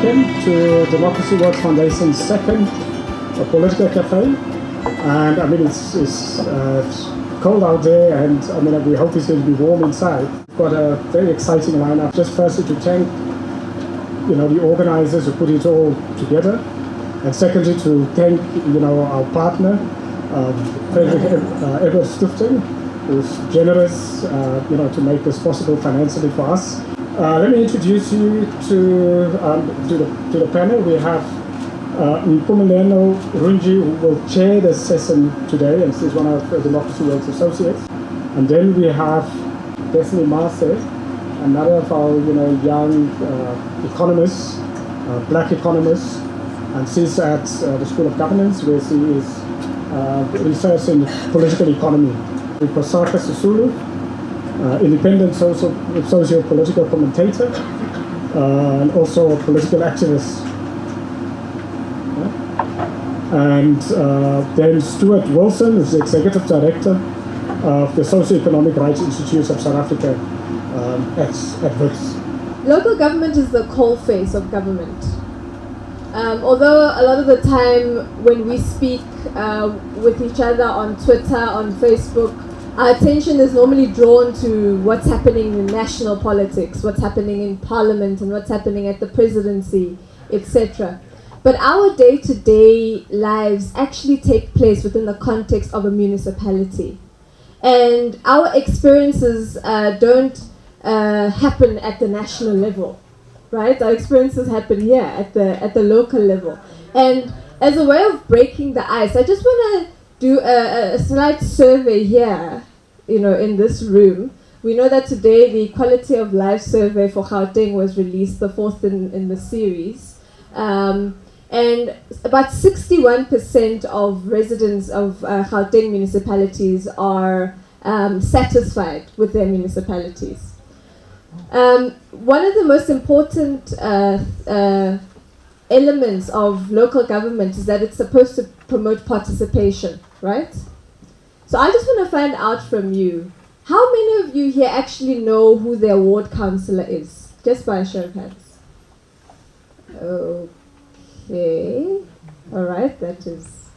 welcome to Democracy Works Foundation's second political cafe. And I mean, it's cold out there, and I mean, we hope it's going to be warm inside. We've got a very exciting lineup. Just firstly to thank, the organizers who put it all together, and secondly to thank, our partner, Edward Stifting, who's generous, to make this possible financially for us. Let me introduce you to the panel. We have Nompumelelo Runji, who will chair the session today, and she's one of the Democracy Works associates. And then we have Desné, another of our young economists, black economists, and she's at the School of Governance, where she is research in political economy. We've got Shaka Sisulu, independent socio-political commentator, and also a political activist. And then Stuart is the Executive Director of the Socio-Economic Rights Institute of South Africa at WITS. Local government is the coalface of government. Although a lot of the time when we speak with each other on Twitter, on Facebook, our attention is normally drawn to what's happening in national politics, what's happening in parliament, and what's happening at the presidency, etc. But our day-to-day lives actually take place within the context of a municipality. And our experiences don't happen at the national level, right? Our experiences happen here at the local level. And as a way of breaking the ice, I just want to do a slight survey here, in this room. We know that today the Quality of Life survey for Gauteng was released, the fourth in the series. And about 61% of residents of Gauteng municipalities are satisfied with their municipalities. One of the most important elements of local government is that it's supposed to promote participation, right? So I just want to find out from you, how many of you here actually know who their ward councillor is? Just by a show of hands. Okay. All right, that is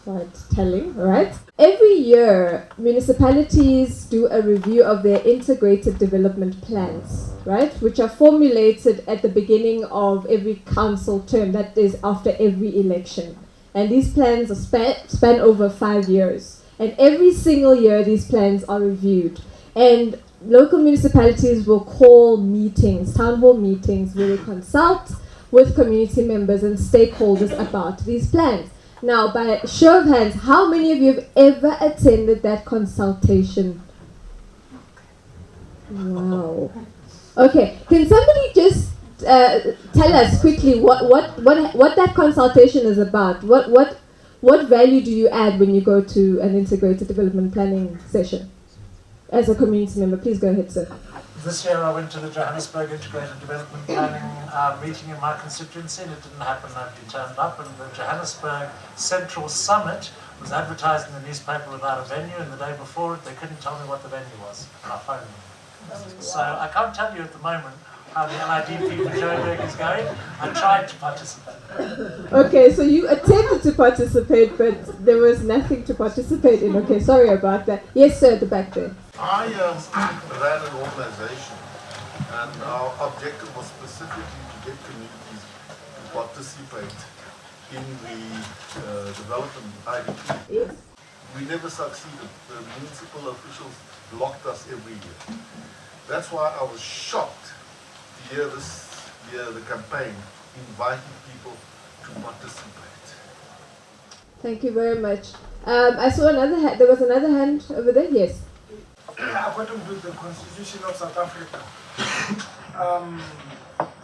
quite telling, all right? Every year, municipalities do a review of their integrated development plans, right? Which are formulated at the beginning of every council term, that is after every election. And these plans are span over 5 years. And every single year, these plans are reviewed. And local municipalities will call meetings, town hall meetings, where they consult with community members and stakeholders about these plans. Now, by show of hands, how many of you have ever attended that consultation? Wow. Okay, can somebody just tell us quickly what that consultation is about? What value do you add when you go to an integrated development planning session as a community member? Please go ahead, sir. This year I went to the Johannesburg Integrated Development Planning meeting in my constituency, and it didn't happen. Nobody turned up, and the Johannesburg Central Summit was advertised in the newspaper without a venue, and the day before it they couldn't tell me what the venue was. I phoned them. So I can't tell you at the moment how the LIDP for Joburg is going. I tried to participate. Okay, so you attempted to participate, but there was nothing to participate in. Okay, sorry about that. Yes, sir, at the back there. I ran an organization, and our objective was specifically to get communities to participate in the development IDP. Yes. We never succeeded. The municipal officials blocked us every year. That's why I was shocked to hear this year the campaign inviting people to participate. Thank you very much. I saw another hand. There was another hand over there. Yes. According to the Constitution of South Africa,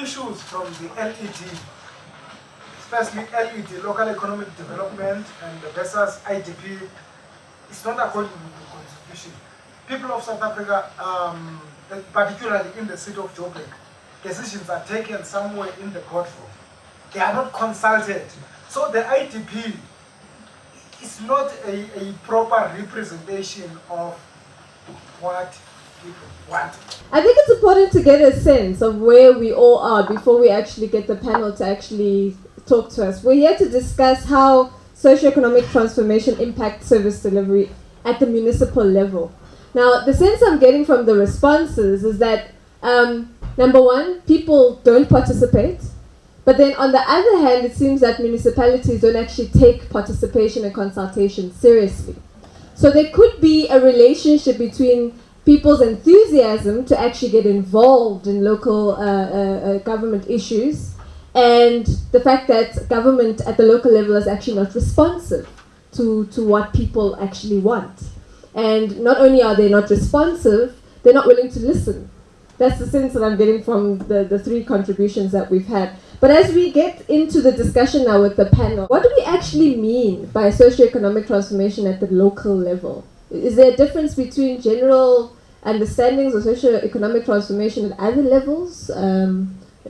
issues from the LED, especially LED, local economic development, and versus IDP, is not according to the Constitution. People of South Africa, particularly in the city of Joburg, decisions are taken somewhere in the courtroom. They are not consulted. So the IDP is not a proper representation of what people want. I think it's important to get a sense of where we all are before we actually get the panel to actually talk to us. We're here to discuss how socio-economic transformation impacts service delivery at the municipal level. Now, the sense I'm getting from the responses is that, number one, people don't participate. But then on the other hand, it seems that municipalities don't actually take participation and consultation seriously. So there could be a relationship between people's enthusiasm to actually get involved in local government issues and the fact that government at the local level is actually not responsive to what people actually want. And not only are they not responsive, they're not willing to listen. That's the sense that I'm getting from the three contributions that we've had. But as we get into the discussion now with the panel, what do we actually mean by socio-economic transformation at the local level? Is there a difference between general understandings of socio-economic transformation at other levels,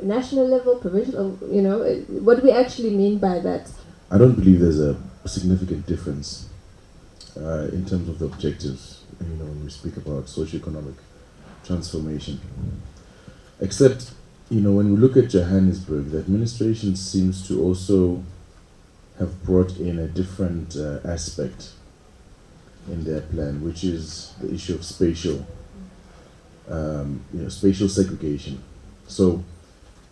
national level, provincial, what do we actually mean by that? I don't believe there's a significant difference in terms of the objectives, when we speak about socio-economic transformation. Except, when we look at Johannesburg, the administration seems to also have brought in a different aspect in their plan, which is the issue of spatial segregation. So,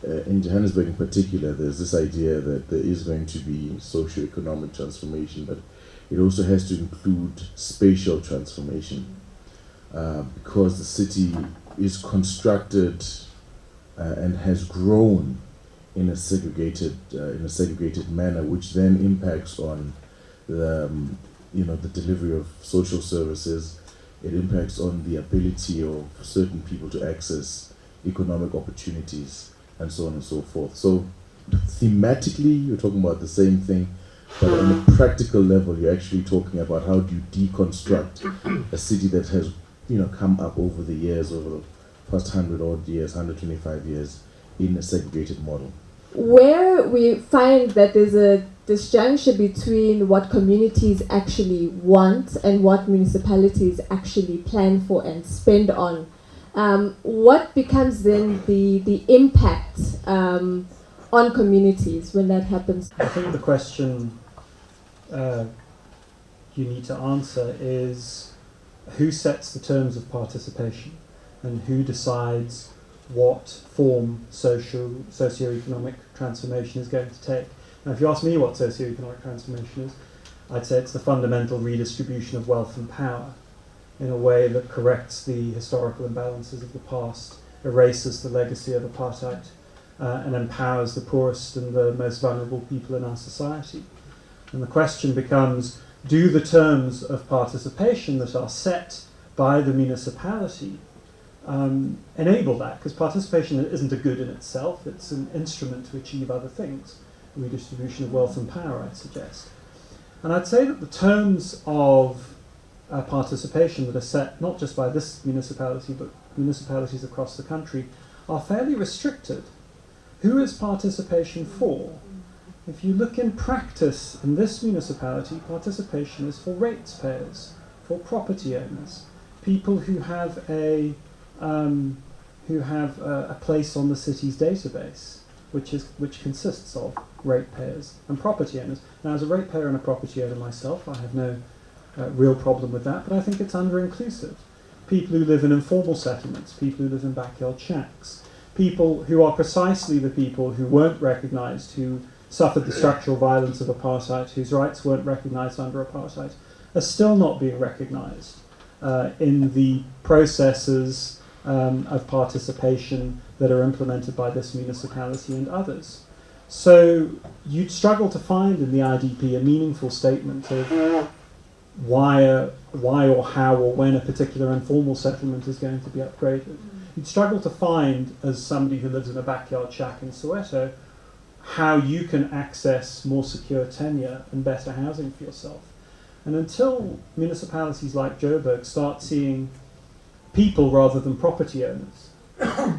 in Johannesburg in particular, there's this idea that there is going to be socio-economic transformation, but it also has to include spatial transformation, because the city is constructed and has grown in a segregated manner, which then impacts on the delivery of social services. It impacts on the ability of certain people to access economic opportunities, and so on and so forth. So thematically, you're talking about the same thing, but on a practical level, you're actually talking about how do you deconstruct a city that has come up over the years, over the past 100-odd years, 125 years, in a segregated model. Where we find that there's a disjunction between what communities actually want and what municipalities actually plan for and spend on, what becomes then the impact on communities when that happens? I think the question you need to answer is who sets the terms of participation and who decides what form socio-economic transformation is going to take. Now, if you ask me what socio-economic transformation is, I'd say it's the fundamental redistribution of wealth and power in a way that corrects the historical imbalances of the past, erases the legacy of apartheid, and empowers the poorest and the most vulnerable people in our society. And the question becomes, do the terms of participation that are set by the municipality enable that? Because participation isn't a good in itself, it's an instrument to achieve other things, redistribution of wealth and power, I'd suggest. And I'd say that the terms of participation that are set not just by this municipality but municipalities across the country are fairly restricted. Who is participation for? If you look in practice in this municipality, participation is for ratepayers, for property owners, people who have a place on the city's database, which consists of ratepayers and property owners. Now, as a ratepayer and a property owner myself, I have no real problem with that, but I think it's under-inclusive. People who live in informal settlements, people who live in backyard shacks, people who are precisely the people who weren't recognised, who suffered the structural violence of apartheid, whose rights weren't recognised under apartheid, are still not being recognised in the processes of participation that are implemented by this municipality and others. So you'd struggle to find in the IDP a meaningful statement of why or how or when a particular informal settlement is going to be upgraded. You'd struggle to find, as somebody who lives in a backyard shack in Soweto, how you can access more secure tenure and better housing for yourself. And until municipalities like Joburg start seeing people rather than property owners,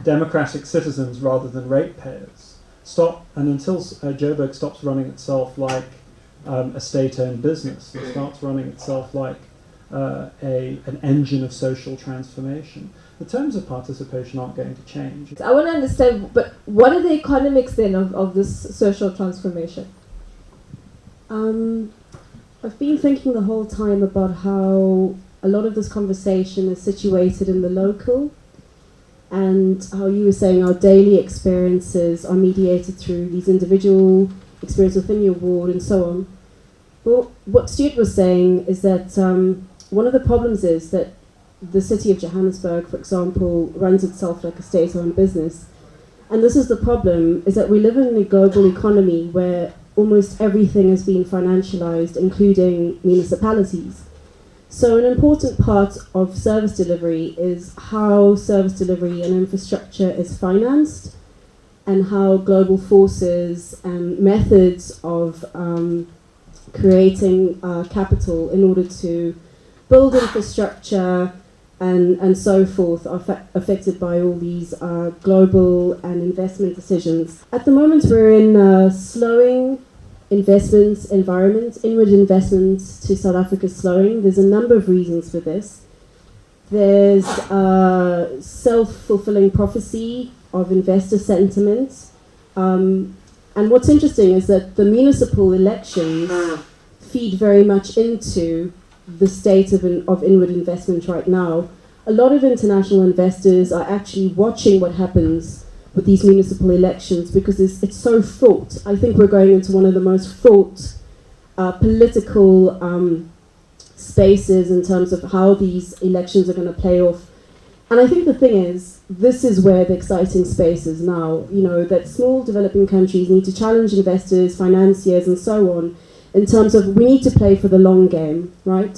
democratic citizens rather than ratepayers, and until Joburg stops running itself like a state-owned business and starts running itself like an engine of social transformation, the terms of participation aren't going to change. I want to understand, but what are the economics then of this social transformation? I've been thinking the whole time about how a lot of this conversation is situated in the local, and how you were saying our daily experiences are mediated through these individual experiences within your ward and so on. But what Stuart was saying is that one of the problems is that the city of Johannesburg, for example, runs itself like a state-owned business. And this is the problem, is that we live in a global economy where almost everything is being financialized, including municipalities. So an important part of service delivery is how service delivery and infrastructure is financed, and how global forces and methods of creating capital in order to build infrastructure and so forth are affected by all these global and investment decisions. At the moment we're in a slowing investment environment. Inward investments to South Africa is slowing. There's a number of reasons for this. There's self-fulfilling prophecy of investor sentiment. And what's interesting is that the municipal elections feed very much into the state of inward investment right now. A lot of international investors are actually watching what happens with these municipal elections because it's so fraught. I think we're going into one of the most fraught political spaces in terms of how these elections are going to play off. And I think the thing is, this is where the exciting space is now, you know, that small developing countries need to challenge investors, financiers, and so on, in terms of we need to play for the long game, right?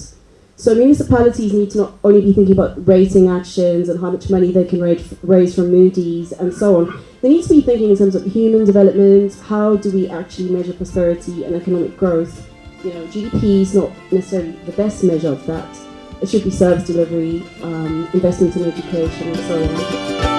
So municipalities need to not only be thinking about rating actions and how much money they can raise from Moody's and so on. They need to be thinking in terms of human development. How do we actually measure prosperity and economic growth? You know, GDP is not necessarily the best measure of that. It should be service delivery, investment in education, and so on.